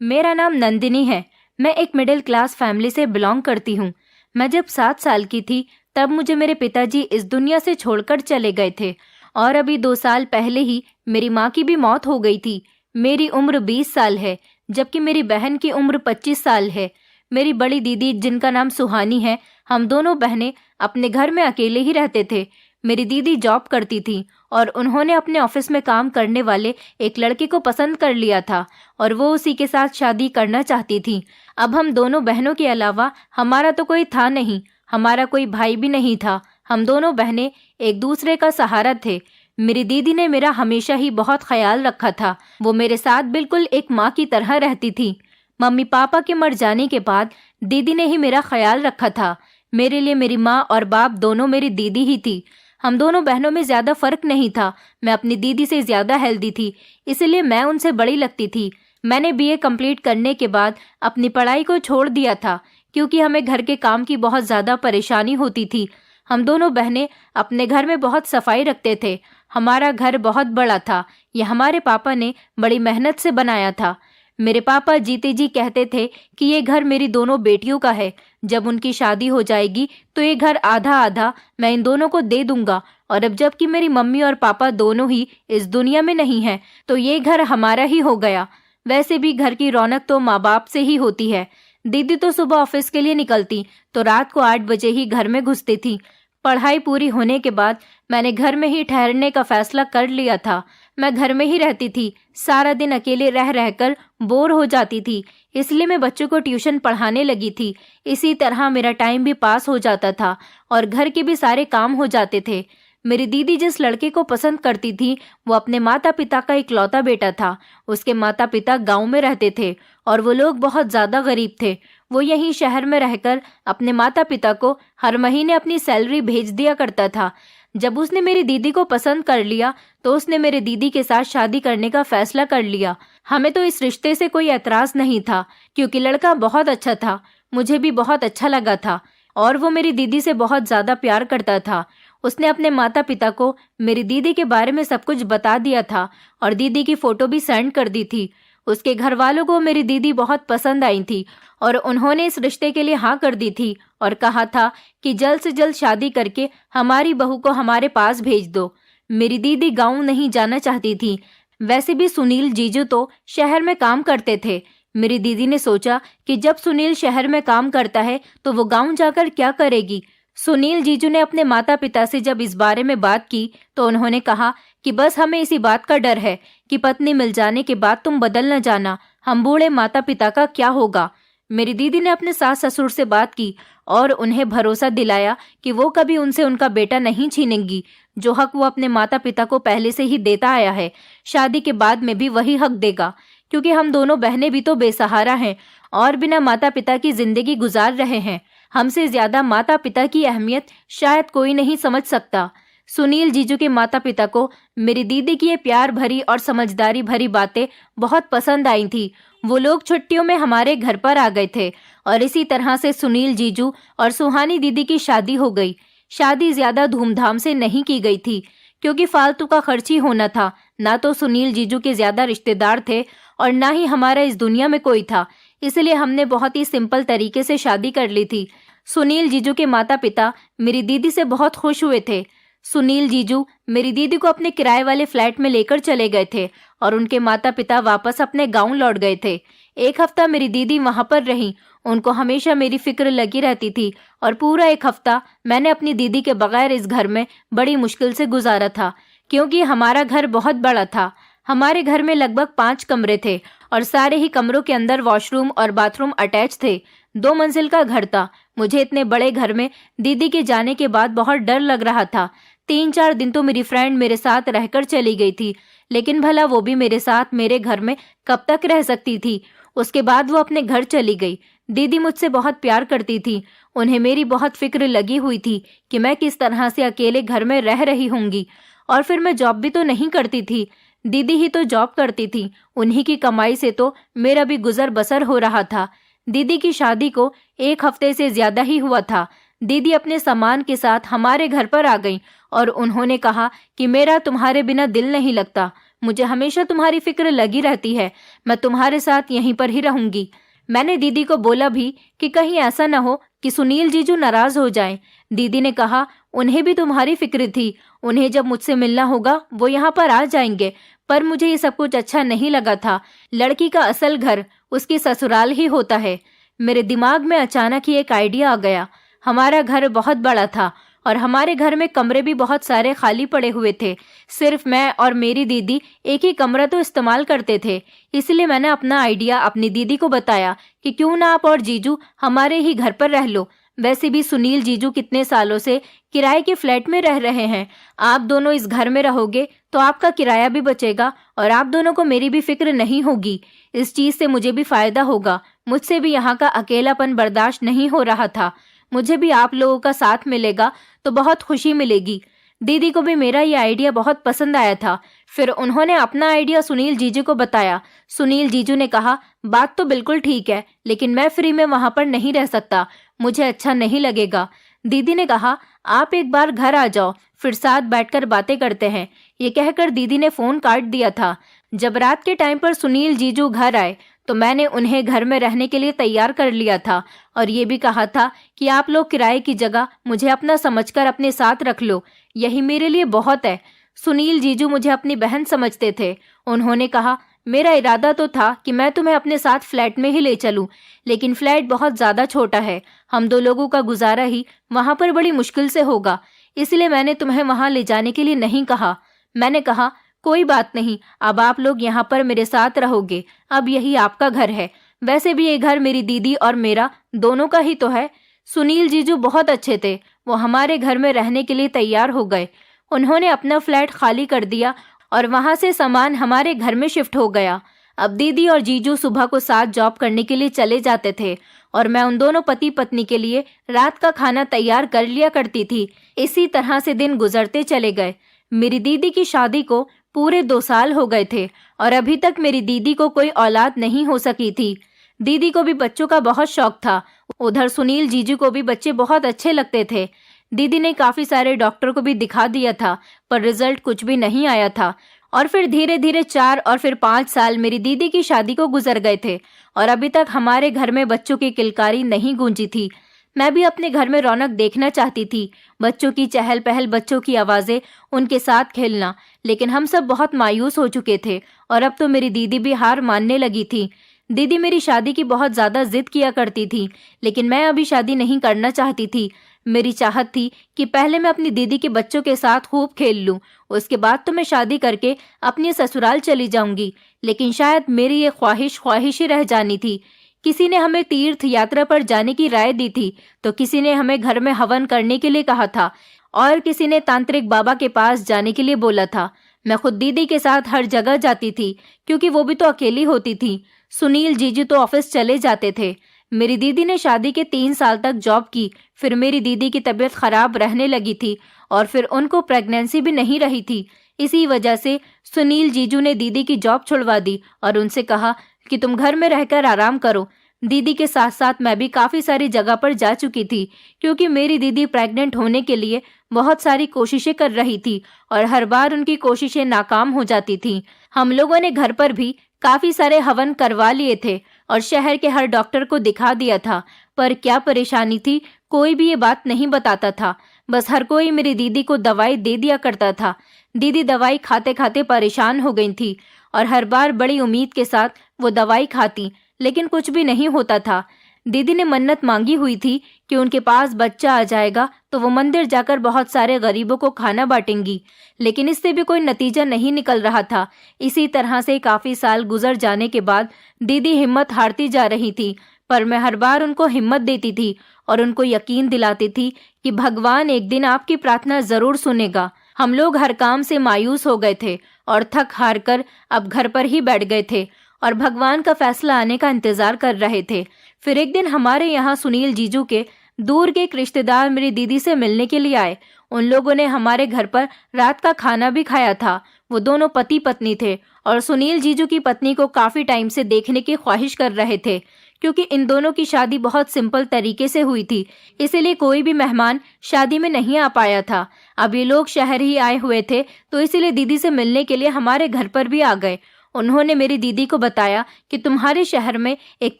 मेरा नाम नंदिनी है। मैं एक मिडिल क्लास फैमिली से बिलोंग करती हूँ। मैं जब 7 साल की थी तब मुझे मेरे पिताजी इस दुनिया से छोड़कर चले गए थे और अभी 2 साल पहले ही मेरी माँ की भी मौत हो गई थी। मेरी उम्र 20 साल है, जबकि मेरी बहन की उम्र 25 साल है। मेरी बड़ी दीदी जिनका नाम सुहानी है, हम दोनों बहनें अपने घर में अकेले ही रहते थे। मेरी दीदी जॉब करती थी और उन्होंने अपने ऑफिस में काम करने वाले एक लड़के को पसंद कर लिया था और वो उसी के साथ शादी करना चाहती थी। अब हम दोनों बहनों के अलावा हमारा तो कोई था नहीं, हमारा कोई भाई भी नहीं था। हम दोनों बहनें एक दूसरे का सहारा थे। मेरी दीदी ने मेरा हमेशा ही बहुत ख्याल रखा था। वो मेरे साथ बिल्कुल एक माँ की तरह रहती थी। मम्मी पापा के मर जाने के बाद दीदी ने ही मेरा ख्याल रखा था। मेरे लिए मेरी माँ और बाप दोनों मेरी दीदी ही थी। हम दोनों बहनों में ज्यादा फर्क नहीं था। मैं अपनी दीदी से ज्यादा हेल्दी थी, इसलिए मैं उनसे बड़ी लगती थी। मैंने बीए कंप्लीट करने के बाद अपनी पढ़ाई को छोड़ दिया था क्योंकि हमें घर के काम की बहुत ज्यादा परेशानी होती थी। हम दोनों बहनें अपने घर में बहुत सफाई रखते थे। हमारा घर बहुत बड़ा था। यह हमारे पापा ने बड़ी मेहनत से बनाया था। मेरे पापा जीते जी कहते थे कि ये घर मेरी दोनों बेटियों का है। जब उनकी शादी हो जाएगी तो ये घर आधा आधा मैं इन दोनों को दे दूंगा, और अब जबकि मेरी मम्मी और पापा दोनों ही इस दुनिया में नहीं हैं, तो ये घर हमारा ही हो गया। वैसे भी घर की रौनक तो माँ बाप से ही होती है। दीदी तो सुबह ऑफिस के लिए निकलती तो रात को 8 बजे ही घर में घुसती थी। पढ़ाई पूरी होने के बाद मैंने घर में ही ठहरने का फैसला कर लिया था। मैं घर में ही रहती थी। सारा दिन अकेले रह रहकर बोर हो जाती थी, इसलिए मैं बच्चों को ट्यूशन पढ़ाने लगी थी। इसी तरह मेरा टाइम भी पास हो जाता था और घर के भी सारे काम हो जाते थे। मेरी दीदी जिस लड़के को पसंद करती थी वो अपने माता पिता का इकलौता बेटा था। उसके माता पिता गांव में रहते थे और वो लोग बहुत ज्यादा गरीब थे। वो यहीं शहर में रहकर अपने माता पिता को हर महीने अपनी सैलरी भेज दिया करता था। जब उसने मेरी दीदी को पसंद कर लिया तो उसने मेरे दीदी के साथ शादी करने का फैसला कर लिया। हमें तो इस रिश्ते से कोई एतराज नहीं था क्योंकि लड़का बहुत अच्छा था। मुझे भी बहुत अच्छा लगा था और वो मेरी दीदी से बहुत ज्यादा प्यार करता था। उसने अपने माता पिता को मेरी दीदी के बारे में सब कुछ बता दिया था और दीदी की फोटो भी सेंड कर दी थी। उसके घर वालों को मेरी दीदी बहुत पसंद आई थी और उन्होंने इस रिश्ते के लिए हाँ कर दी थी और कहा था कि जल्द से जल्द शादी करके हमारी बहू को हमारे पास भेज दो। मेरी दीदी गांव नहीं जाना चाहती थी। वैसे भी सुनील जीजू तो शहर में काम करते थे। मेरी दीदी ने सोचा कि जब सुनील शहर में काम करता है तो वो गांव जाकर क्या करेगी। सुनील जीजू ने अपने माता पिता से जब इस बारे में बात की तो उन्होंने कहा कि बस हमें इसी बात का डर है कि पत्नी मिल जाने के बाद तुम बदल न जाना, हम बूढ़े माता पिता का क्या होगा। मेरी दीदी ने अपने सास ससुर से बात की और उन्हें भरोसा दिलाया कि वो कभी उनसे उनका बेटा नहीं छीनेंगी। जो हक वो अपने माता पिता को पहले से ही देता आया है, शादी के बाद में भी वही हक देगा, क्योंकि हम दोनों बहनें भी तो बेसहारा हैं और बिना माता पिता की जिंदगी गुजार रहे हैं। हमसे ज्यादा माता पिता की अहमियत शायद कोई नहीं समझ सकता। सुनील जीजू के माता पिता को मेरी दीदी की ये प्यार भरी और समझदारी भरी बातें बहुत पसंद आई थी। वो लोग छुट्टियों में हमारे घर पर आ गए थे और इसी तरह से सुनील जीजू और सुहानी दीदी की शादी हो गई। शादी ज्यादा धूमधाम से नहीं की गई थी क्योंकि फालतू का खर्च ही होना था। ना तो सुनील जीजू के ज्यादा रिश्तेदार थे और ना ही हमारा इस दुनिया में कोई था, इसलिए हमने बहुत ही सिंपल तरीके से शादी कर ली थी। सुनील जीजू के माता पिता मेरी दीदी से बहुत खुश हुए थे। सुनील जीजू मेरी दीदी को अपने किराए वाले फ्लैट में लेकर चले गए थे और उनके माता पिता वापस अपने गांव लौट गए थे। 1 हफ्ता मेरी दीदी वहां पर रही। उनको हमेशा मेरी फिक्र लगी रहती थी और पूरा 1 हफ्ता मैंने अपनी दीदी के बगैर इस घर में बड़ी मुश्किल से गुजारा था, क्योंकि हमारा घर बहुत बड़ा था। हमारे घर में लगभग 5 कमरे थे और सारे ही कमरों के अंदर वॉशरूम और बाथरूम अटैच थे। 2 मंजिल का घर था। मुझे इतने बड़े घर में दीदी के जाने के बाद बहुत डर लग रहा था। 3-4 दिन तो मेरी फ्रेंड मेरे साथ रहकर चली गई थी, लेकिन भला वो भी मेरे साथ मेरे घर में कब तक रह सकती थी। उसके बाद वो अपने घर चली गई। दीदी मुझसे बहुत प्यार करती थी। उन्हें मेरी बहुत फिक्र लगी हुई थी कि मैं किस तरह से अकेले घर में रह रही होंगी। और फिर मैं जॉब भी तो नहीं करती थी, दीदी ही तो जॉब करती थी। उन्हीं की कमाई से तो मेरा भी गुजर बसर हो रहा था। दीदी की शादी को 1 हफ्ते से ज्यादा ही हुआ था। दीदी अपने सामान के साथ हमारे घर पर आ गई और उन्होंने कहा कि मेरा तुम्हारे बिना दिल नहीं लगता, मुझे हमेशा तुम्हारी फिक्र लगी रहती है। मैं तुम्हारे साथ यहीं पर ही रहूंगी। मैंने दीदी को बोला भी कि कहीं ऐसा न हो कि सुनील जीजू नाराज हो जाएं। दीदी ने कहा, उन्हें भी तुम्हारी फिक्र थी, उन्हें जब मुझसे मिलना होगा वो यहाँ पर आ जाएंगे। पर मुझे ये सब कुछ अच्छा नहीं लगा था। लड़की का असल घर उसकी ससुराल ही होता है। मेरे दिमाग में अचानक ही एक आइडिया आ गया। हमारा घर बहुत बड़ा था और हमारे घर में कमरे भी बहुत सारे खाली पड़े हुए थे। सिर्फ मैं और मेरी दीदी एक ही कमरा तो इस्तेमाल करते थे। इसलिए मैंने अपना आइडिया अपनी दीदी को बताया कि क्यों ना आप और जीजू हमारे ही घर पर रह लो। वैसे भी सुनील जीजू कितने सालों से किराए के फ्लैट में रह रहे हैं। आप दोनों इस घर में रहोगे तो आपका किराया भी बचेगा और आप दोनों को मेरी भी फिक्र नहीं होगी। इस चीज से मुझे भी फायदा होगा। मुझसे भी यहाँ का अकेलापन बर्दाश्त नहीं हो रहा था। मुझे भी आप लोगों का साथ मिलेगा तो बहुत खुशी मिलेगी। दीदी को भी मेरा ये आइडिया बहुत पसंद आया था। फिर उन्होंने अपना आइडिया सुनील जीजू को बताया। सुनील जीजू ने कहा, बात तो बिल्कुल ठीक है, लेकिन मैं फ्री में वहां पर नहीं रह सकता, मुझे अच्छा नहीं लगेगा। दीदी ने कहा, आप एक बार घर आ जाओ, फिर साथ बैठकर बातें करते हैं। ये कहकर दीदी ने फोन काट दिया था। जब रात के टाइम पर सुनील जीजू घर आए तो मैंने उन्हें घर में रहने के लिए तैयार कर लिया था और ये भी कहा था कि आप लोग किराए की जगह मुझे अपना समझकर अपने साथ रख लो, यही मेरे लिए बहुत है। सुनील जीजू मुझे अपनी बहन समझते थे। उन्होंने कहा, मेरा इरादा तो था कि मैं तुम्हें अपने साथ फ्लैट में ही ले चलूं, लेकिन फ्लैट बहुत ज्यादा छोटा है, हम दो लोगों का गुजारा ही वहां पर बड़ी मुश्किल से होगा, इसलिए मैंने तुम्हें वहां ले जाने के लिए नहीं कहा। मैंने कहा, कोई बात नहीं, अब आप लोग यहाँ पर मेरे साथ रहोगे, अब यही आपका घर है। वैसे भी ये घर मेरी दीदी और मेरा दोनों का ही तो है। सुनील जीजू बहुत अच्छे थे, वो हमारे घर में रहने के लिए तैयार हो गए। उन्होंने अपना फ्लैट खाली कर दिया और वहां से सामान हमारे घर में शिफ्ट हो गया। अब दीदी और जीजू सुबह को साथ जॉब करने के लिए चले जाते थे और मैं उन दोनों पति पत्नी के लिए रात का खाना तैयार कर लिया करती थी। इसी तरह से दिन गुजरते चले गए। मेरी दीदी की शादी को पूरे 2 साल हो गए थे और अभी तक मेरी दीदी को कोई औलाद नहीं हो सकी थी। दीदी को भी बच्चों का बहुत शौक था। उधर सुनील जीजू को भी बच्चे बहुत अच्छे लगते थे। दीदी ने काफी सारे डॉक्टर को भी दिखा दिया था, पर रिजल्ट कुछ भी नहीं आया था। और फिर धीरे धीरे 4 और फिर 5 साल मेरी दीदी की शादी को गुजर गए थे और अभी तक हमारे घर में बच्चों की किलकारी नहीं गूंजी थी। मैं भी अपने घर में रौनक देखना चाहती थी, बच्चों की चहल पहल, बच्चों की आवाजें, उनके साथ खेलना। लेकिन हम सब बहुत मायूस हो चुके थे और अब तो मेरी दीदी भी हार मानने लगी थी। दीदी मेरी शादी की बहुत ज्यादा जिद किया करती थी, लेकिन मैं अभी शादी नहीं करना चाहती थी। मेरी चाहत थी कि पहले मैं अपनी दीदी के बच्चों के साथ खूब खेल लूं, उसके बाद तो मैं शादी करके अपने ससुराल चली जाऊंगी। लेकिन शायद मेरी ये ख्वाहिश ही रह जानी थी। किसी ने हमें तीर्थ यात्रा पर जाने की राय दी थी, तो किसी ने हमें घर में हवन करने के लिए कहा था और किसी ने तांत्रिक बाबा के पास जाने के लिए बोला था। मैं खुद दीदी के साथ हर जगह जाती थी, क्योंकि वो भी तो अकेली होती थी। सुनील जीजू तो ऑफिस चले जाते थे। मेरी दीदी ने शादी के 3 साल तक जॉब की। फिर मेरी दीदी की तबीयत खराब रहने लगी थी और फिर उनको प्रेगनेंसी भी नहीं रही थी। इसी वजह से सुनील जीजू ने दीदी की जॉब छुड़वा दी और उनसे कहा कि तुम घर में रहकर आराम करो। दीदी के साथ साथ मैं भी काफी सारी जगह पर जा चुकी थी, क्योंकि मेरी दीदी प्रेग्नेंट होने के लिए बहुत सारी कोशिशें कर रही थी और हर बार उनकी कोशिशें नाकाम हो जाती थी। हम लोगों ने घर पर भी काफी सारे हवन करवा लिए थे और शहर के हर डॉक्टर को दिखा दिया था, पर क्या परेशानी थी कोई भी ये बात नहीं बताता था। बस हर कोई मेरी दीदी को दवाई दे दिया करता था। दीदी दवाई खाते खाते परेशान हो गई थी और हर बार बड़ी उम्मीद के साथ वो दवाई खाती, लेकिन कुछ भी नहीं होता था। दीदी ने मन्नत मांगी हुई थी कि उनके पास बच्चा आ जाएगा तो वो मंदिर जाकर बहुत सारे गरीबों को खाना बांटेंगी, लेकिन इससे भी कोई नतीजा नहीं निकल रहा था। इसी तरह से काफी साल गुजर जाने के बाद दीदी हिम्मत हारती जा रही थी, पर मैं हर बार उनको हिम्मत देती थी और उनको यकीन दिलाती थी कि भगवान एक दिन आपकी प्रार्थना जरूर सुनेगा। हम लोग हर काम से मायूस हो गए थे और थक हार कर अब घर पर ही बैठ गए थे और भगवान का फैसला आने का इंतजार कर रहे थे। फिर एक दिन हमारे यहाँ सुनील जीजू के दूर के एक रिश्तेदार मेरी दीदी से मिलने के लिए आए। उन लोगों ने हमारे घर पर रात का खाना भी खाया था। वो दोनों पति पत्नी थे और सुनील जीजू की पत्नी को काफी टाइम से देखने की ख्वाहिश कर रहे थे, क्योंकि इन दोनों की शादी बहुत सिंपल तरीके से हुई थी, इसीलिए कोई भी मेहमान शादी में नहीं आ पाया था। अब ये लोग शहर ही आए हुए थे, तो इसीलिए दीदी से मिलने के लिए हमारे घर पर भी आ गए। उन्होंने मेरी दीदी को बताया कि तुम्हारे शहर में एक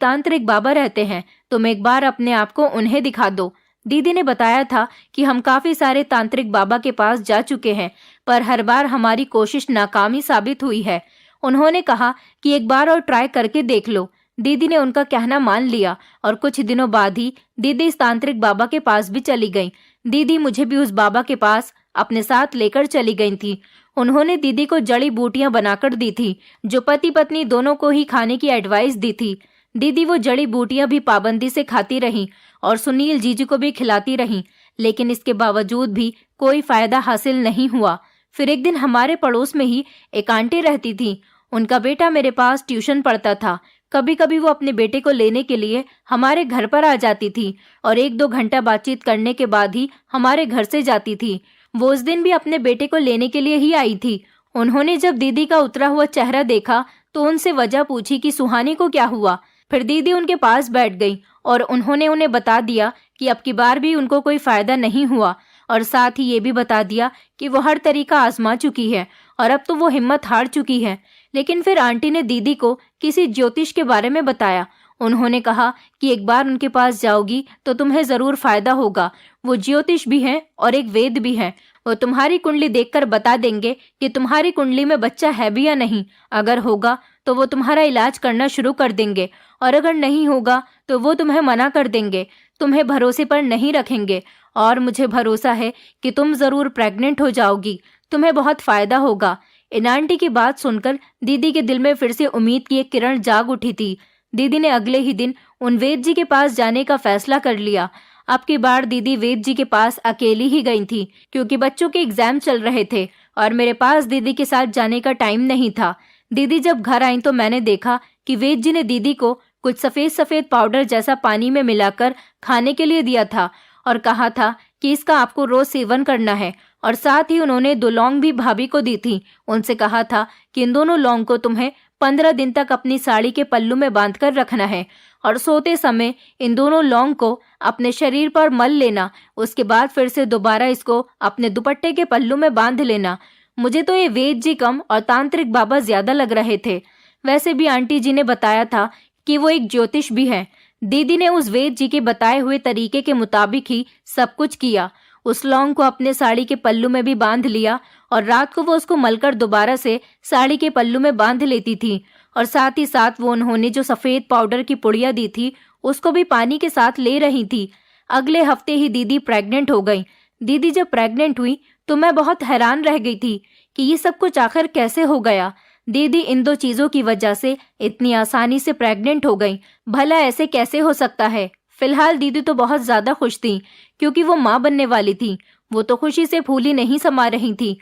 तांत्रिक बाबा रहते हैं, तुम एक बार अपने आप को उन्हें दिखा दो। दीदी ने बताया था कि हम काफी सारे तांत्रिक बाबा के पास जा चुके हैं, पर हर बार हमारी कोशिश नाकामी साबित हुई है। उन्होंने कहा कि एक बार और ट्राई करके देख लो। दीदी ने उनका कहना मान लिया और कुछ दिनों बाद ही दीदी इस तांत्रिक बाबा के पास भी चली गई। दीदी मुझे भी उस बाबा के पास अपने साथ लेकर चली गई थी। उन्होंने दीदी को जड़ी बूटियां बनाकर दी थी, जो पति पत्नी दोनों को ही खाने की एडवाइस दी थी। दीदी वो जड़ी बूटियां भी पाबंदी से खाती रहीं और सुनील जीजू को भी खिलाती रहीं, लेकिन इसके बावजूद भी कोई फायदा हासिल नहीं हुआ। फिर एक दिन हमारे पड़ोस में ही एक आंटी रहती थी। उनका बेटा मेरे पास ट्यूशन पढ़ता था। कभी कभी वो अपने बेटे को लेने के लिए हमारे घर पर आ जाती थी और 1-2 घंटा बातचीत करने के बाद ही हमारे घर से जाती थी। वो उस दिन भी अपने बेटे को लेने के लिए ही आई थी। उन्होंने जब दीदी का उतरा हुआ चेहरा देखा तो उनसे वजह पूछी कि सुहानी को क्या हुआ। फिर दीदी उनके पास बैठ गई और उन्होंने उन्हें बता दिया कि अब की बार भी उनको कोई फायदा नहीं हुआ, और साथ ही ये भी बता दिया कि वो हर तरीका आजमा चुकी है और अब तो वो हिम्मत हार चुकी है। लेकिन फिर आंटी ने दीदी को किसी ज्योतिष के बारे में बताया। उन्होंने कहा कि एक बार उनके पास जाओगी तो तुम्हें जरूर फायदा होगा। वो ज्योतिष भी हैं और एक वेद भी हैं। वो तुम्हारी कुंडली देखकर बता देंगे कि तुम्हारी कुंडली में बच्चा है भी या नहीं। अगर होगा तो वो तुम्हारा इलाज करना शुरू कर देंगे, और अगर नहीं होगा तो वो तुम्हें मना कर देंगे, तुम्हें भरोसे पर नहीं रखेंगे। और मुझे भरोसा है कि तुम जरूर प्रेग्नेंट हो जाओगी, तुम्हें बहुत फायदा होगा। इन आंटी की बात सुनकर दीदी के दिल में फिर से उम्मीद की एक किरण जाग उठी थी। दीदी ने अगले ही दिन उन वेद जी के पास जाने का फैसला कर लिया। अब की बार दीदी वेद जी के पास अकेली ही गई थी, क्योंकि बच्चों के एग्जाम चल रहे थे और मेरे पास दीदी के साथ जाने का टाइम नहीं था। दीदी जब घर आई तो मैंने देखा कि वेद जी ने दीदी को कुछ सफेद सफेद पाउडर जैसा पानी में मिलाकर खाने के लिए दिया था और कहा था कि इसका आपको रोज सेवन करना है। और साथ ही उन्होंने 2 लौंग भी भाभी को दी थी। उनसे कहा था कि इन दोनों लौंग को तुम्हें 15 दिन तक अपनी साड़ी के पल्लू में बांधकर रखना है और सोते समय इन दोनों लौंग को अपने शरीर पर मल लेना। उसके बाद फिर से दोबारा इसको अपने दुपट्टे के पल्लू में बांध लेना। मुझे तो ये वेद जी कम और तांत्रिक बाबा ज्यादा लग रहे थे। वैसे भी आंटी जी ने बताया था कि वो एक ज्योतिष भी है। दीदी ने उस वेद जी के बताए हुए तरीके के मुताबिक ही सब कुछ किया। उस लौंग को अपने साड़ी के पल्लू में भी बांध लिया और रात को वो उसको मलकर दोबारा से साड़ी के पल्लू में बांध लेती थी। और साथ ही साथ वो उन्होंने जो सफेद पाउडर की पुड़िया दी थी उसको भी पानी के साथ ले रही थी। अगले हफ्ते ही दीदी प्रेग्नेंट हो गई। दीदी जब प्रेग्नेंट हुई तो मैं बहुत हैरान रह गई थी कि ये सब कुछ आखिर कैसे हो गया। दीदी इन 2 चीजों की वजह से इतनी आसानी से प्रेग्नेंट हो गई। भला ऐसे कैसे हो सकता है। फिलहाल दीदी तो बहुत ज्यादा खुश थी, क्योंकि वो माँ बनने वाली थी। वो तो खुशी से फूली नहीं समा रही थी।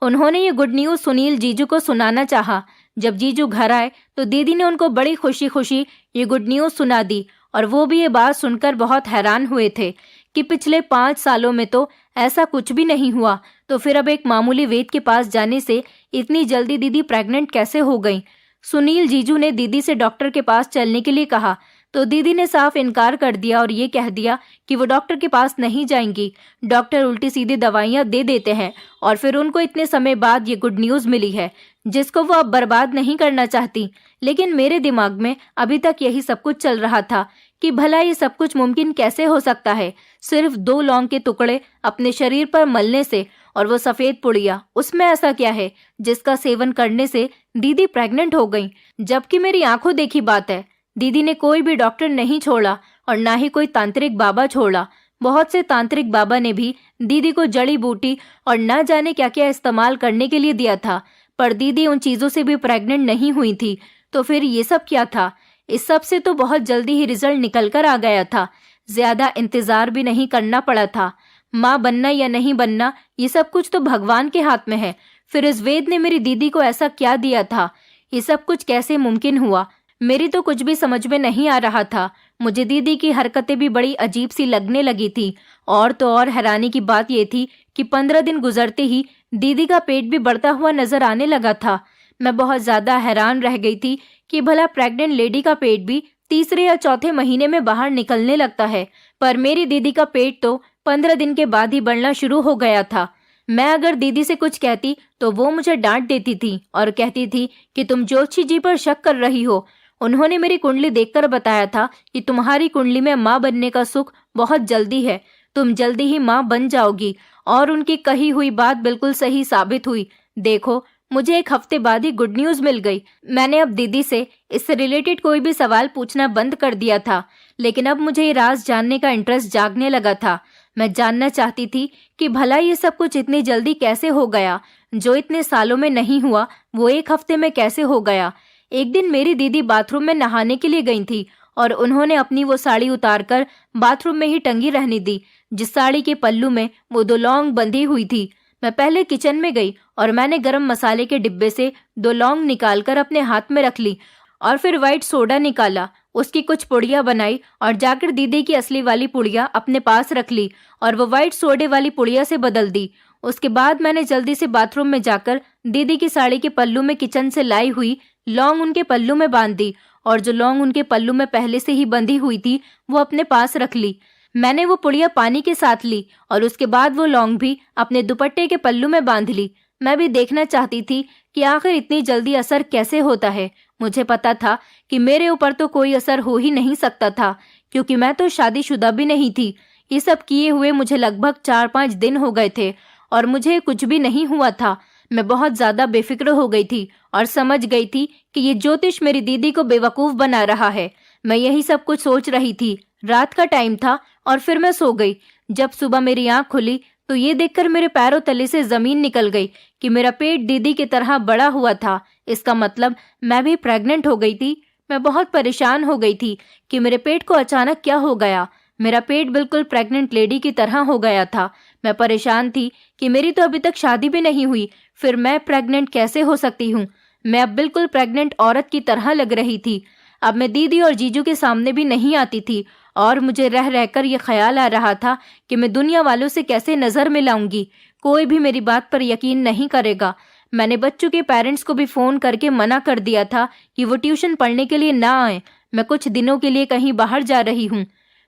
उन्होंने ये गुड न्यूज सुनील जीजू को सुनाना चाहा। जब जीजू घर आए तो दीदी ने उनको बड़ी खुशी खुशी ये गुड न्यूज सुना दी, और वो भी ये बात सुनकर बहुत हैरान हुए थे कि पिछले 5 सालों में तो ऐसा कुछ भी नहीं हुआ, तो फिर अब एक मामूली वेद के पास जाने से इतनी जल्दी दीदी प्रेग्नेंट कैसे हो गई। सुनील जीजू ने दीदी से डॉक्टर के पास चलने के लिए कहा, तो दीदी ने साफ इनकार कर दिया और ये कह दिया कि वो डॉक्टर के पास नहीं जाएंगी। डॉक्टर उल्टी सीधी दवाइयां दे देते हैं, और फिर उनको इतने समय बाद ये गुड न्यूज मिली है जिसको वो अब बर्बाद नहीं करना चाहती। लेकिन मेरे दिमाग में अभी तक यही सब कुछ चल रहा था कि भला ये सब कुछ मुमकिन कैसे हो सकता है। सिर्फ 2 लौंग के टुकड़े अपने शरीर पर मलने से, और वो सफेद पुड़िया, उसमें ऐसा क्या है जिसका सेवन करने से दीदी प्रेग्नेंट हो गई। जबकि मेरी आंखों देखी बात है, दीदी ने कोई भी डॉक्टर नहीं छोड़ा और ना ही कोई तांत्रिक बाबा छोड़ा। बहुत से तांत्रिक बाबा ने भी दीदी को जड़ी बूटी और ना जाने क्या क्या इस्तेमाल करने के लिए दिया था, पर दीदी उन चीजों से भी प्रेग्नेंट नहीं हुई थी। तो फिर ये सब क्या था। इस सब से तो बहुत जल्दी ही रिजल्ट निकल कर आ गया था। ज्यादा इंतजार भी नहीं करना पड़ा था। माँ बनना या नहीं बनना ये सब कुछ तो भगवान के हाथ में है। फिर इस वेद ने मेरी दीदी को ऐसा क्या दिया था। ये सब कुछ कैसे मुमकिन हुआ। मेरी तो कुछ भी समझ में नहीं आ रहा था। मुझे दीदी की हरकतें भी बड़ी अजीब सी लगने लगी थी। और तो और हैरानी की बात ये थी कि 15 दिन गुजरते ही दीदी का पेट भी बढ़ता हुआ नजर आने लगा था। मैं बहुत ज्यादा हैरान रह गई थी कि भला प्रेग्नेंट लेडी का पेट भी तीसरे या चौथे महीने में बाहर निकलने लगता है, पर मेरी दीदी का पेट तो 15 दिन के बाद ही बढ़ना शुरू हो गया था। मैं अगर दीदी से कुछ कहती तो वो मुझे डांट देती थी और कहती थी कि तुम ज्योतिषी जी पर शक कर रही हो। उन्होंने मेरी कुंडली देखकर बताया था कि तुम्हारी कुंडली में माँ बनने का सुख बहुत जल्दी है, तुम जल्दी ही माँ बन जाओगी। और उनकी कही हुई बात बिल्कुल सही साबित हुई। देखो, मुझे एक हफ्ते बाद ही गुड न्यूज मिल गई। मैंने अब दीदी से इससे रिलेटेड कोई भी सवाल पूछना बंद कर दिया था, लेकिन अब मुझे ये राज जानने का इंटरेस्ट जागने लगा था। मैं जानना चाहती थी कि भला ये सब कुछ इतनी जल्दी कैसे हो गया। जो इतने सालों में नहीं हुआ वो एक हफ्ते में कैसे हो गया। एक दिन मेरी दीदी बाथरूम में नहाने के लिए गई थी और उन्होंने अपनी वो साड़ी उतारकर बाथरूम में ही टंगी रहने दी, जिस साड़ी के पल्लू में वो 2 लौंग बंधी हुई थी। मैं पहले किचन में गई और मैंने गरम मसाले के डिब्बे से 2 लौंग निकालकर अपने हाथ में रख ली और फिर व्हाइट सोडा निकाला, उसकी कुछ पुड़िया बनाई और जाकर दीदी की असली वाली पुड़िया अपने पास रख ली और वो व्हाइट सोडे वाली पुड़िया से बदल दी। उसके बाद मैंने जल्दी से बाथरूम में जाकर दीदी की साड़ी के पल्लू में किचन से लाई हुई लौंग उनके पल्लू में बांध दी और जो लौंग उनके पल्लू में पहले से ही बंधी हुई थी वो अपने पास रख ली। मैंने वो पुड़िया पानी के साथ ली और उसके बाद वो लौंग भी अपने दुपट्टे के पल्लू में बांध ली। मैं भी देखना चाहती थी कि आखिर इतनी जल्दी असर कैसे होता है। मुझे पता था कि मेरे ऊपर तो कोई असर हो ही नहीं सकता था, क्योंकि मैं तो शादीशुदा भी नहीं थी। ये सब किए हुए मुझे लगभग 4-5 दिन हो गए थे और मुझे कुछ भी नहीं हुआ था। मैं बहुत ज्यादा बेफिक्र हो गई थी और समझ गई थी कि ये ज्योतिष मेरी दीदी को बेवकूफ बना रहा है। मैं यही सब कुछ सोच रही थी। रात का टाइम था और फिर मैं सो गई। जब सुबह मेरी आंख खुली तो ये देखकर मेरे पैरों तले से जमीन निकल गई कि मेरा पेट दीदी की तरह बड़ा हुआ था। इसका मतलब मैं भी प्रेग्नेंट हो गई थी। मैं बहुत परेशान हो गई थी कि मेरे पेट को अचानक क्या हो गया। मेरा पेट बिल्कुल प्रेग्नेंट लेडी की तरह हो गया था। मैं परेशान थी कि मेरी तो अभी तक शादी भी नहीं हुई, फिर मैं प्रेग्नेंट कैसे हो सकती हूँ। मैं अब बिल्कुल प्रेग्नेंट औरत की तरह लग रही थी। अब मैं दीदी और जीजू के सामने भी नहीं आती थी और मुझे रह रहकर ये ख्याल आ रहा था कि मैं दुनिया वालों से कैसे नजर मिलाऊंगी। कोई भी मेरी बात पर यकीन नहीं करेगा। मैंने बच्चों के पेरेंट्स को भी फोन करके मना कर दिया था कि वो ट्यूशन पढ़ने के लिए ना आए। मैं कुछ दिनों के लिए कहीं बाहर जा रही हूँ।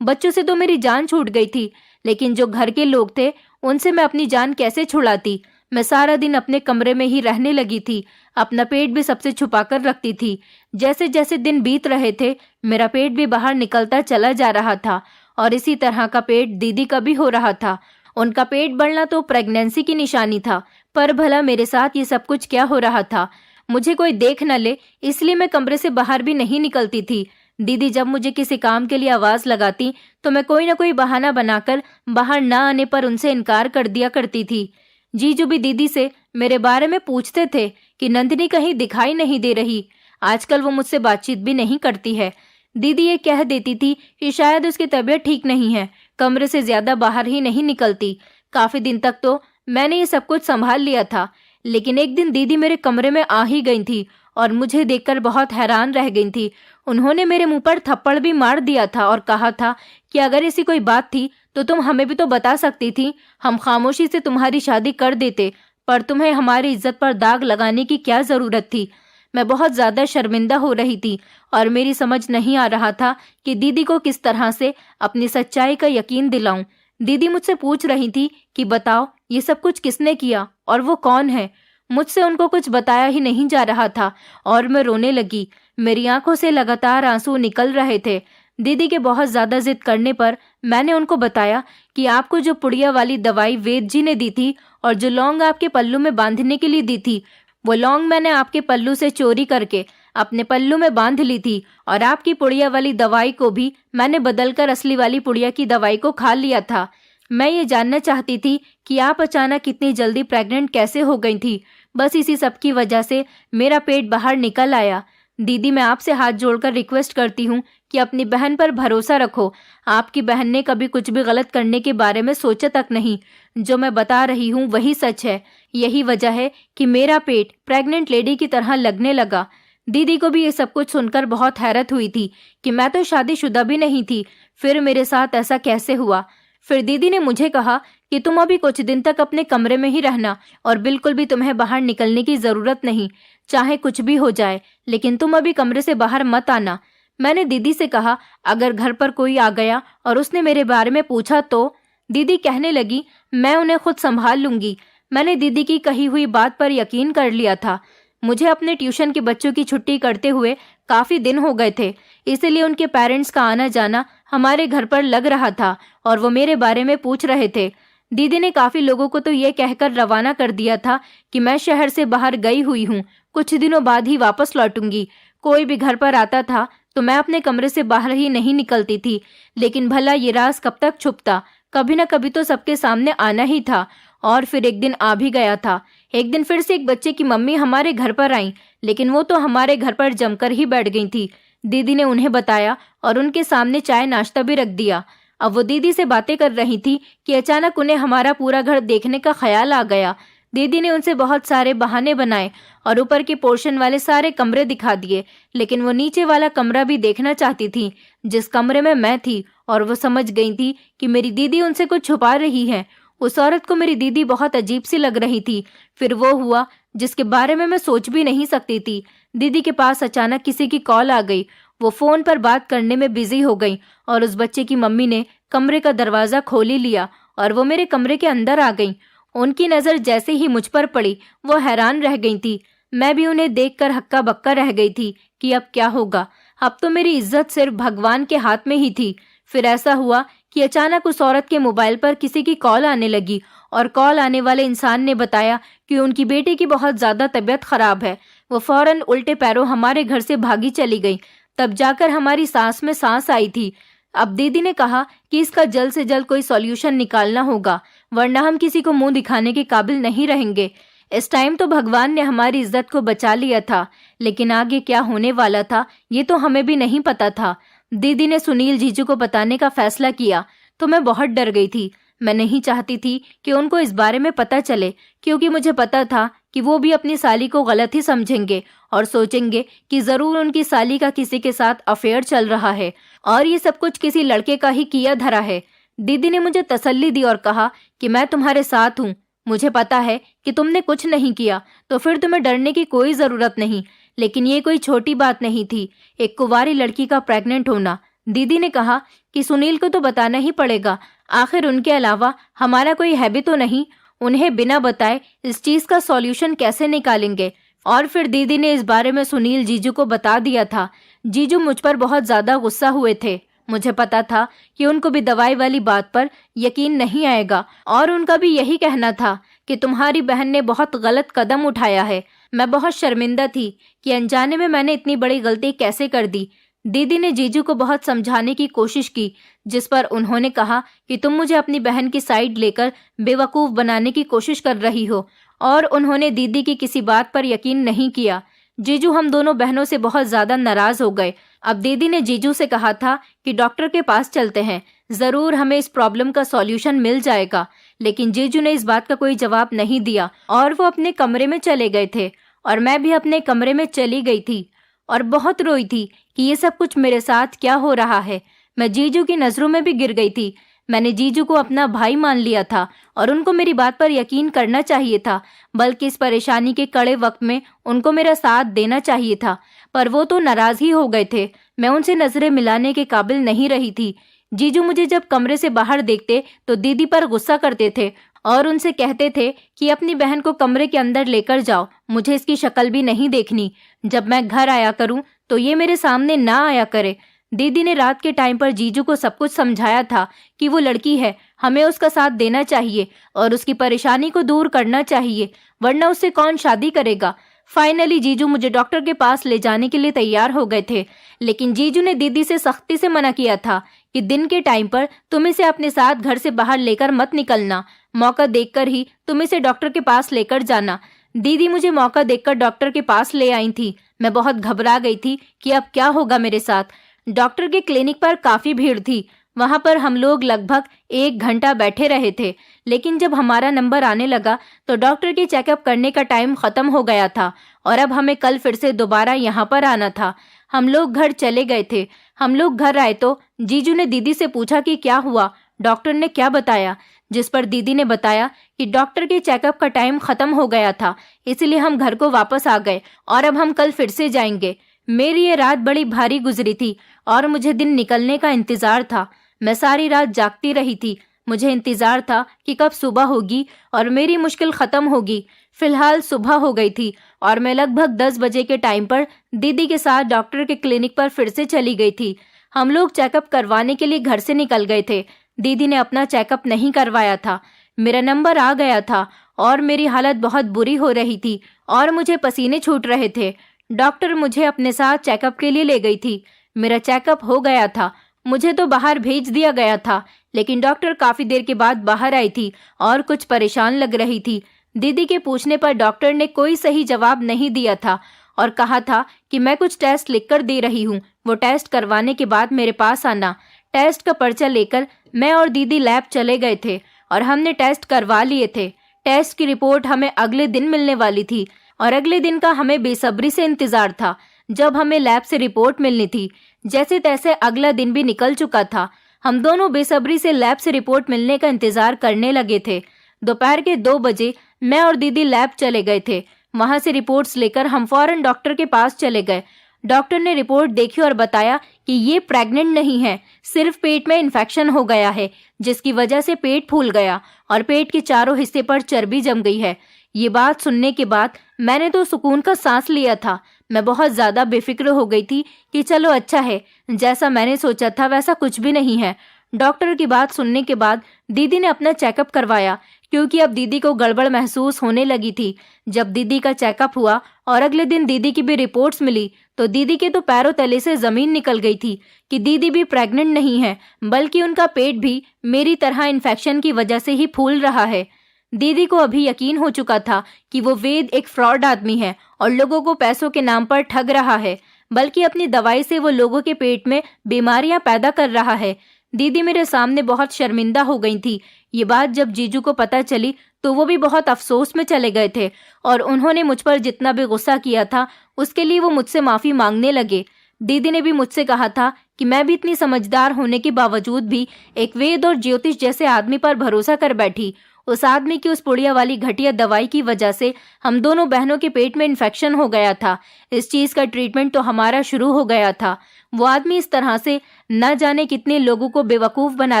बच्चों से तो मेरी जान छूट गई थी, लेकिन जो घर के लोग थे उनसे मैं अपनी जान कैसे छुड़ाती। मैं सारा दिन अपने कमरे में ही रहने लगी थी। अपना पेट भी सबसे छुपा कर रखती थी। जैसे जैसे दिन बीत रहे थे मेरा पेट भी बाहर निकलता चला जा रहा था और इसी तरह का पेट दीदी का भी हो रहा था। उनका पेट बढ़ना तो प्रेगनेंसी की निशानी था, पर भला मेरे साथ ये सब कुछ क्या हो रहा था। मुझे कोई देख न ले इसलिए मैं कमरे से बाहर भी नहीं निकलती थी। दीदी जब मुझे किसी काम के लिए आवाज लगाती तो मैं कोई न कोई बहाना बनाकर बाहर न आने पर उनसे इनकार कर दिया करती थी। जीजू भी दीदी से मेरे बारे में पूछते थे कि नंदिनी कहीं दिखाई नहीं दे रही। आजकल वो मुझसे बातचीत भी नहीं करती है। दीदी ये कह देती थी कि शायद उसकी तबीयत ठीक नहीं है, कमरे से ज्यादा बाहर ही नहीं निकलती। काफी दिन तक तो मैंने ये सब कुछ संभाल लिया था, लेकिन एक दिन दीदी मेरे कमरे में आ ही गई थी और मुझे देखकर बहुत हैरान रह गई थी। उन्होंने मेरे मुंह पर थप्पड़ भी मार दिया था और कहा था कि अगर ऐसी कोई बात थी तो तुम हमें भी तो बता सकती थी। हम खामोशी से तुम्हारी शादी कर देते, पर तुम्हें हमारी इज्जत पर दाग लगाने की क्या जरूरत थी। मैं बहुत ज्यादा शर्मिंदा हो रही थी और मेरी समझ नहीं आ रहा था कि दीदी को किस तरह से अपनी सच्चाई का यकीन दिलाऊं। दीदी मुझसे पूछ रही थी कि बताओ ये सब कुछ किसने किया और वो कौन है। मुझसे उनको कुछ बताया ही नहीं जा रहा था और मैं रोने लगी। मेरी आंखों से लगातार आंसू निकल रहे थे। दीदी के बहुत ज्यादा जिद करने पर मैंने उनको बताया कि आपको जो पुड़िया वाली दवाई वेद जी ने दी थी और जो लौंग आपके पल्लू में बांधने के लिए दी थी, वो लौंग मैंने आपके पल्लू से चोरी करके अपने पल्लू में बांध ली थी और आपकी पुड़िया वाली दवाई को भी मैंने बदलकर असली वाली पुड़िया की दवाई को खा लिया था। मैं ये जानना चाहती थी कि आप अचानक इतनी जल्दी प्रेग्नेंट कैसे हो गई थी। बस इसी सब की वजह से मेरा पेट बाहर निकल आया। दीदी मैं आपसे हाथ जोड़कर रिक्वेस्ट करती हूँ कि अपनी बहन पर भरोसा रखो। आपकी बहन ने कभी कुछ भी गलत करने के बारे में सोचा तक नहीं। जो मैं बता रही हूँ वही सच है। यही वजह है कि मेरा पेट प्रेग्नेंट लेडी की तरह लगने लगा। दीदी को भी ये सब कुछ सुनकर बहुत हैरत हुई थी कि मैं तो शादीशुदा भी नहीं थी, फिर मेरे साथ ऐसा कैसे हुआ। फिर दीदी ने मुझे कहा कि तुम अभी कुछ दिन तक अपने कमरे में ही रहना और बिल्कुल भी तुम्हें बाहर निकलने की जरूरत नहीं, चाहे कुछ भी हो जाए, लेकिन तुम अभी कमरे से बाहर मत आना। मैंने दीदी से कहा, अगर घर पर कोई आ गया और उसने मेरे बारे में पूछा तो? दीदी कहने लगी, मैं उन्हें खुद संभाल लूंगी। मैंने दीदी की कही हुई बात पर यकीन कर लिया था। मुझे अपने ट्यूशन के बच्चों की छुट्टी करते हुए काफी दिन हो गए थे, इसलिए उनके पेरेंट्स का आना जाना हमारे घर पर लग रहा था और वो मेरे बारे में पूछ रहे थे। दीदी ने काफी लोगों को तो ये कहकर रवाना कर दिया था कि मैं शहर से बाहर गई हुई हूँ, कुछ दिनों बाद ही वापस लौटूंगी। कोई भी घर पर आता था तो मैं अपने कमरे से बाहर ही नहीं निकलती थी, लेकिन भला ये राज कब तक छुपता? कभी न कभी तो सबके सामने आना ही था। और फिर एक दिन आ भी गया था। एक दिन फिर से एक बच्चे की मम्मी हमारे घर पर आई, लेकिन वो तो हमारे घर पर जमकर ही बैठ गई थी। दीदी ने उन्हें बताया और उनके सामने चाय नाश्ता भी रख दिया। अब वो दीदी से बातें कर रही थी कि अचानक उन्हें हमारा पूरा घर देखने का ख्याल आ गया। दीदी ने उनसे बहुत सारे बहाने बनाए और ऊपर के पोर्शन वाले सारे कमरे दिखा दिए, लेकिन वो नीचे वाला कमरा भी देखना चाहती थी जिस कमरे में मैं थी। और वो समझ गई थी कि मेरी दीदी उनसे कुछ छुपा रही है। उस औरत को मेरी दीदी बहुत अजीब सी लग रही थी। फिर वो हुआ जिसके बारे में मैं सोच भी नहीं सकती थी। दीदी के पास अचानक किसी की कॉल आ गई। वो फोन पर बात करने में बिजी हो गई और उस बच्चे की मम्मी ने कमरे का दरवाजा खोल ही लिया और वो मेरे कमरे के अंदर आ गई। उनकी नजर जैसे ही मुझ पर पड़ी वो हैरान रह गई थी। मैं भी उन्हें देखकर हक्का बक्का रह गई थी कि अब क्या होगा। अब तो मेरी इज्जत सिर्फ भगवान के हाथ में ही थी। फिर ऐसा हुआ कि अचानक उस औरत के मोबाइल पर किसी की कॉल आने लगी और कॉल आने वाले इंसान ने बताया कि उनकी बेटी की बहुत ज्यादा तबीयत खराब है। वो फौरन उल्टे पैरों हमारे घर से भागी चली गई। तब जाकर हमारी सांस में सांस आई थी। अब दीदी ने कहा कि इसका जल्द से जल्द कोई सॉल्यूशन निकालना होगा, वरना हम किसी को मुंह दिखाने के काबिल नहीं रहेंगे। इस टाइम तो भगवान ने हमारी इज्जत को बचा लिया था, लेकिन आगे क्या होने वाला था ये तो हमें भी नहीं पता था। दीदी ने सुनील जीजू को बताने का फैसला किया तो मैं बहुत डर गई थी। मैं नहीं चाहती थी कि उनको इस बारे में पता चले, क्योंकि मुझे पता था कि वो भी अपनी साली को गलत ही समझेंगे और सोचेंगे कि जरूर उनकी साली का किसी के साथ अफेयर चल रहा है और ये सब कुछ किसी लड़के का ही किया धरा है। दीदी ने मुझे तसल्ली दी और कहा कि मैं तुम्हारे साथ हूँ। मुझे पता है कि तुमने कुछ नहीं किया, तो फिर तुम्हें डरने की कोई जरूरत नहीं। लेकिन ये कोई छोटी बात नहीं थी, एक कुंवारी लड़की का प्रेग्नेंट होना। दीदी ने कहा कि सुनील को तो बताना ही पड़ेगा, आखिर उनके अलावा हमारा कोई है भी तो नहीं। उन्हें बिना बताए इस चीज का सॉल्यूशन कैसे निकालेंगे। और फिर दीदी ने इस बारे में सुनील जीजू को बता दिया था। जीजू मुझ पर बहुत ज्यादा गुस्सा हुए थे। मुझे पता था कि उनको भी दवाई वाली बात पर यकीन नहीं आएगा और उनका भी यही कहना था कि तुम्हारी बहन ने बहुत गलत कदम उठाया है। मैं बहुत शर्मिंदा थी कि अनजाने में मैंने इतनी बड़ी गलती कैसे कर दी। दीदी ने जीजू को बहुत समझाने की कोशिश की, जिस पर उन्होंने कहा कि तुम मुझे अपनी बहन की साइड लेकर बेवकूफ बनाने की कोशिश कर रही हो, और उन्होंने दीदी की किसी बात पर यकीन नहीं किया। जीजू हम दोनों बहनों से बहुत ज्यादा नाराज हो गए। अब दीदी ने जीजू से कहा था कि डॉक्टर के पास चलते हैं, जरूर हमें इस प्रॉब्लम का सॉल्यूशन मिल जाएगा। लेकिन जीजू ने इस बात का कोई जवाब नहीं दिया और वो अपने कमरे में चले गए थे और मैं भी अपने कमरे में चली गई थी और बहुत रोई थी कि ये सब कुछ मेरे साथ क्या हो रहा है। मैं जीजू की नजरों में भी गिर गई थी। मैंने जीजू को अपना भाई मान लिया था और उनको मेरी बात पर यकीन करना चाहिए था, बल्कि इस परेशानी के कड़े वक्त में उनको मेरा साथ देना चाहिए था। पर वो तो नाराज ही हो गए थे। मैं उनसे नजरें मिलाने के काबिल नहीं रही थी। जीजू मुझे जब कमरे से बाहर देखते तो दीदी पर गुस्सा करते थे और उनसे कहते थे कि अपनी बहन को कमरे के अंदर लेकर जाओ, मुझे इसकी शक्ल भी नहीं देखनी। जब मैं घर आया करूं तो ये मेरे सामने ना आया करे। दीदी ने रात के टाइम पर जीजू को सब कुछ समझाया था कि वो लड़की है, हमें उसका साथ देना चाहिए और उसकी परेशानी को दूर करना चाहिए, वरना उससे कौन शादी करेगा। फाइनली जीजू मुझे डॉक्टर के पास ले जाने के लिए तैयार हो गए थे, लेकिन जीजू ने दीदी से सख्ती से मना किया था कि दिन के टाइम पर तुम इसे अपने साथ घर से बाहर लेकर मत निकलना, मौका देखकर ही तुम इसे डॉक्टर के पास लेकर जाना। दीदी मुझे मौका देखकर डॉक्टर के पास ले आई थी। मैं बहुत घबरा गई थी कि अब क्या होगा मेरे साथ। डॉक्टर के क्लिनिक पर काफी भीड़ थी। वहां पर हम लोग लगभग 1 घंटा बैठे रहे थे, लेकिन जब हमारा नंबर आने लगा तो डॉक्टर के चेकअप करने का टाइम खत्म हो गया था और अब हमें कल फिर से दोबारा यहाँ पर आना था। हम लोग घर चले गए थे। हम लोग घर आए तो जीजू ने दीदी से पूछा कि क्या हुआ, डॉक्टर ने क्या बताया, जिस पर दीदी ने बताया कि डॉक्टर के चेकअप का टाइम खत्म हो गया था, इसलिए हम घर को वापस आ गए और अब हम कल फिर से जाएंगे। मेरी ये रात बड़ी भारी गुजरी थी और मुझे दिन निकलने का इंतजार था। मैं सारी रात जागती रही थी। मुझे इंतजार था कि कब सुबह होगी और मेरी मुश्किल खत्म होगी। फिलहाल सुबह हो गई थी और मैं लगभग 10 बजे के टाइम पर दीदी के साथ डॉक्टर के क्लिनिक पर फिर से चली गई थी। हम लोग चेकअप करवाने के लिए घर से निकल गए थे। दीदी ने अपना चेकअप नहीं करवाया था। मेरा नंबर आ गया था और मेरी हालत बहुत बुरी हो रही थी और मुझे पसीने छूट रहे थे। डॉक्टर मुझे अपने साथ चेकअप के लिए ले गई थी। मेरा चेकअप हो गया था। मुझे तो बाहर भेज दिया गया था, लेकिन डॉक्टर काफी देर के बाद बाहर आई थी और कुछ परेशान लग रही थी। दीदी के पूछने पर डॉक्टर ने कोई सही जवाब नहीं दिया था और कहा था कि मैं कुछ टेस्ट लिखकर दे रही हूँ, वो टेस्ट करवाने के बाद मेरे पास आना। टेस्ट का पर्चा लेकर मैं और दीदी लैब चले गए थे और हमने टेस्ट करवा लिए थे। टेस्ट की रिपोर्ट हमें अगले दिन मिलने वाली थी और अगले दिन का हमें बेसब्री से इंतजार था, जब हमें लैब से रिपोर्ट मिलनी थी। जैसे तैसे अगला दिन भी निकल चुका था। हम दोनों बेसब्री से लैब से रिपोर्ट मिलने का इंतजार करने लगे थे। दोपहर के 2 बजे मैं और दीदी लैब चले गए थे। वहां से रिपोर्ट्स लेकर हम फौरन डॉक्टर के पास चले गए। डॉक्टर ने रिपोर्ट देखी और बताया कि ये प्रेग्नेंट नहीं है, सिर्फ पेट में इन्फेक्शन हो गया है, जिसकी वजह से पेट फूल गया और पेट के चारों हिस्से पर चर्बी जम गई है। ये बात सुनने के बाद मैंने तो सुकून का सांस लिया था। मैं बहुत ज्यादा बेफिक्र हो गई थी कि चलो अच्छा है, जैसा मैंने सोचा था वैसा कुछ भी नहीं है। डॉक्टर की बात सुनने के बाद दीदी ने अपना चेकअप करवाया, क्योंकि अब दीदी को गड़बड़ महसूस होने लगी थी। जब दीदी का चेकअप हुआ और अगले दिन दीदी की भी रिपोर्ट्स मिली, तो दीदी के तो पैरों तले से जमीन निकल गई थी कि दीदी भी प्रेग्नेंट नहीं है, बल्कि उनका पेट भी मेरी तरह इन्फेक्शन की वजह से ही फूल रहा है। दीदी को अभी यकीन हो चुका था कि वो वेद एक फ्रॉड आदमी है और लोगों को पैसों के नाम पर ठग रहा है, बल्कि अपनी दवाई से वो लोगों के पेट में बीमारियां पैदा कर रहा है। दीदी मेरे सामने बहुत शर्मिंदा हो गई थी। ये बात जब जीजू को पता चली तो वो भी बहुत अफसोस में चले गए थे और उन्होंने मुझ पर जितना भी गुस्सा किया था उसके लिए वो मुझसे माफी मांगने लगे। दीदी ने भी मुझसे कहा था कि मैं भी इतनी समझदार होने के बावजूद भी एक वेद और ज्योतिष जैसे आदमी पर भरोसा कर बैठी। उस आदमी की उस पुड़िया वाली घटिया दवाई की वजह से हम दोनों बहनों के पेट में इन्फेक्शन हो गया था। इस चीज का ट्रीटमेंट तो हमारा शुरू हो गया था। वो आदमी इस तरह से न जाने कितने लोगों को बेवकूफ बना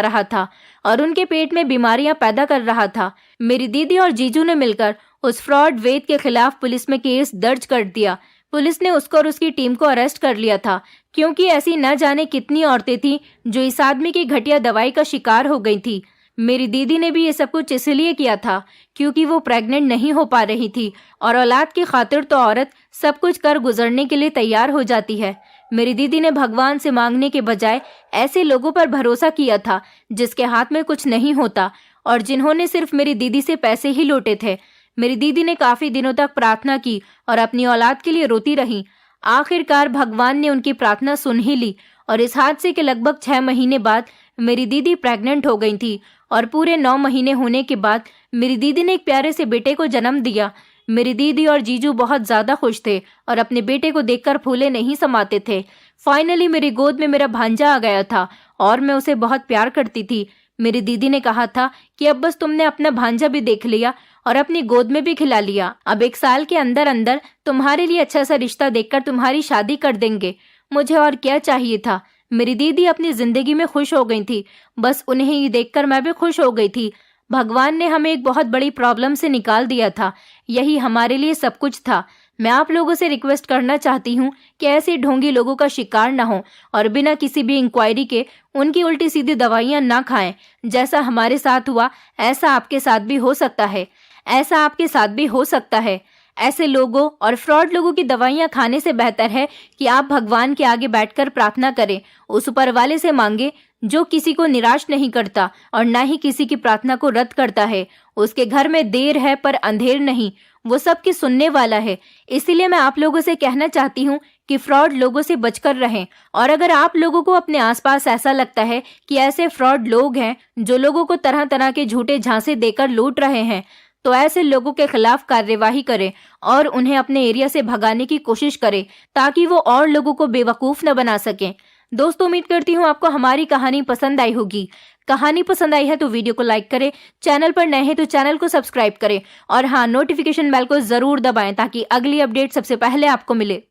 रहा था और उनके पेट में बीमारियां पैदा कर रहा था। मेरी दीदी और जीजू ने मिलकर उस फ्रॉड वेद के खिलाफ पुलिस में केस दर्ज कर दिया। पुलिस ने उसको और उसकी टीम को अरेस्ट कर लिया था, क्योंकि ऐसी न जाने कितनी औरतें थीं जो इस आदमी की घटिया दवाई का शिकार हो गई थी। मेरी दीदी ने भी ये सब कुछ इसलिए किया था क्योंकि वो प्रेग्नेंट नहीं हो पा रही थी और औलाद की खातिर तो औरत सब कुछ कर गुजरने के लिए तैयार हो जाती है। मेरी दीदी ने भगवान से मांगने के बजाय ऐसे लोगों पर भरोसा किया था जिसके हाथ में कुछ नहीं होता और जिन्होंने सिर्फ मेरी दीदी से पैसे ही लूटे थे। मेरी दीदी ने काफी दिनों तक प्रार्थना की और अपनी औलाद के लिए रोती रही। आखिरकार भगवान ने उनकी प्रार्थना सुन ही ली और इस हादसे के लगभग 6 महीने बाद मेरी दीदी प्रेग्नेंट हो गई थी और पूरे 9 महीने होने के बाद मेरी दीदी ने एक प्यारे से बेटे को जन्म दिया। मेरी दीदी और जीजू बहुत ज्यादा खुश थे और अपने बेटे को देखकर फूले नहीं समाते थे। फाइनली मेरी गोद में मेरा भांजा आ गया था और मैं उसे बहुत प्यार करती थी। मेरी दीदी ने कहा था कि अब बस तुमने अपना भांजा भी देख लिया और अपनी गोद में भी खिला लिया, अब 1 साल के अंदर अंदर तुम्हारे लिए अच्छा सा रिश्ता देखकर तुम्हारी शादी कर देंगे। मुझे और क्या चाहिए था। मेरी दीदी अपनी जिंदगी में खुश हो गई थी। बस उन्हें ही देखकर मैं भी खुश हो गई थी। भगवान ने हमें एक बहुत बड़ी प्रॉब्लम से निकाल दिया था। यही हमारे लिए सब कुछ था। मैं आप लोगों से रिक्वेस्ट करना चाहती हूँ कि ऐसे ढोंगी लोगों का शिकार न हो और बिना किसी भी इंक्वायरी के उनकी उल्टी सीधी दवाइयाँ ना खाएं। जैसा हमारे साथ हुआ ऐसा आपके साथ भी हो सकता है। ऐसा आपके साथ भी हो सकता है। ऐसे लोगों और फ्रॉड लोगों की दवाइयाँ खाने से बेहतर है कि आप भगवान के आगे बैठकर प्रार्थना करें, उस ऊपर वाले से मांगे जो किसी को निराश नहीं करता और ना ही किसी की प्रार्थना को रद्द करता है। उसके घर में देर है पर अंधेर नहीं, वो सबकी सुनने वाला है। इसीलिए मैं आप लोगों से कहना चाहती हूँ कि फ्रॉड लोगों से बचकर रहें। और अगर आप लोगों को अपने आसपास ऐसा लगता है कि ऐसे फ्रॉड लोग हैं जो लोगों को तरह तरह के झूठे झांसे देकर लूट रहे हैं, तो ऐसे लोगों के खिलाफ कार्यवाही करें और उन्हें अपने एरिया से भगाने की कोशिश करें ताकि वो और लोगों को बेवकूफ न बना सकें। दोस्तों, उम्मीद करती हूँ आपको हमारी कहानी पसंद आई होगी। कहानी पसंद आई है तो वीडियो को लाइक करें, चैनल पर नए हैं तो चैनल को सब्सक्राइब करें और हाँ, नोटिफिकेशन बेल को जरूर दबाएं ताकि अगली अपडेट सबसे पहले आपको मिले।